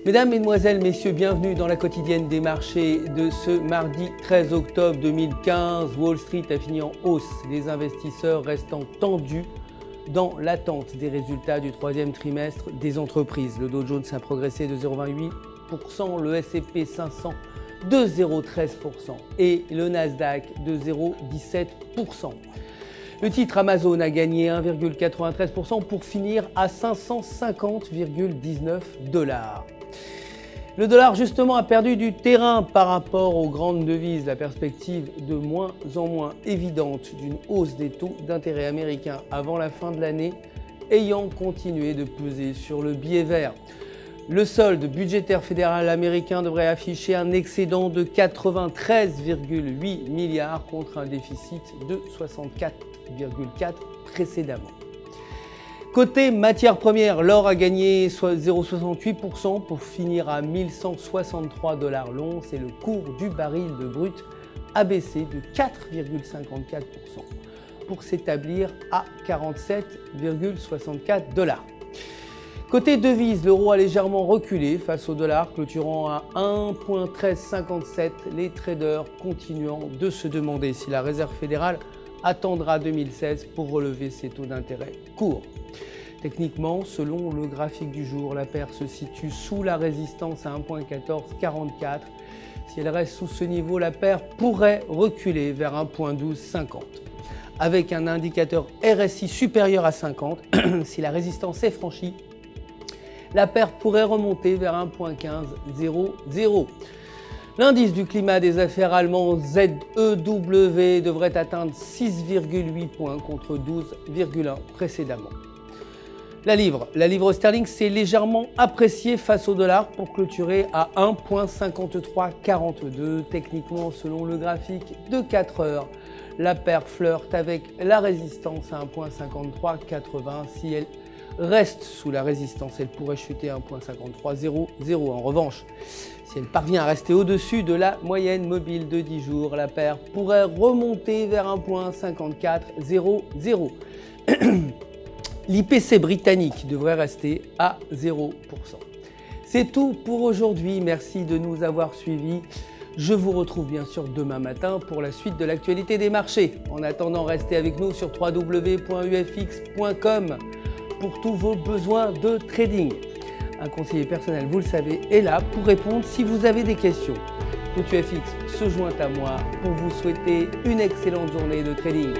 Mesdames, Mesdemoiselles, Messieurs, bienvenue dans la quotidienne des marchés de ce mardi 13 octobre 2015. Wall Street a fini en hausse, les investisseurs restant tendus dans l'attente des résultats du troisième trimestre des entreprises. Le Dow Jones a progressé de 0,28%, le S&P 500 de 0,13% et le Nasdaq de 0,17%. Le titre Amazon a gagné 1,93% pour finir à 550,19 $. Le dollar justement a perdu du terrain par rapport aux grandes devises, la perspective de moins en moins évidente d'une hausse des taux d'intérêt américains avant la fin de l'année ayant continué de peser sur le billet vert. Le solde budgétaire fédéral américain devrait afficher un excédent de 93,8 milliards contre un déficit de 64,4 précédemment. Côté matières premières, l'or a gagné 0,68% pour finir à 1163 $ l'once et le cours du baril de brut a baissé de 4,54% pour s'établir à 47,64 $. Côté devises, l'euro a légèrement reculé face au dollar, clôturant à 1,1357, les traders continuant de se demander si la Réserve fédérale attendra 2016 pour relever ses taux d'intérêt courts. Techniquement, selon le graphique du jour, la paire se situe sous la résistance à 1,1444. Si elle reste sous ce niveau, la paire pourrait reculer vers 1,1250. Avec un indicateur RSI supérieur à 50, si la résistance est franchie, la paire pourrait remonter vers 1,1500. L'indice du climat des affaires allemand ZEW devrait atteindre 6,8 points contre 12,1 précédemment. La livre sterling s'est légèrement appréciée face au dollar pour clôturer à 1,5342. Techniquement, selon le graphique de 4 heures, la paire flirte avec la résistance à 1,5380. Si elle reste sous la résistance, elle pourrait chuter à 1,5300. En revanche, si elle parvient à rester au-dessus de la moyenne mobile de 10 jours, la paire pourrait remonter vers 1,5400. L'IPC britannique devrait rester à 0%. C'est tout pour aujourd'hui. Merci de nous avoir suivis. Je vous retrouve bien sûr demain matin pour la suite de l'actualité des marchés. En attendant, restez avec nous sur www.ufx.com pour tous vos besoins de trading. Un conseiller personnel, vous le savez, est là pour répondre si vous avez des questions. Tout UFX se joint à moi pour vous souhaiter une excellente journée de trading.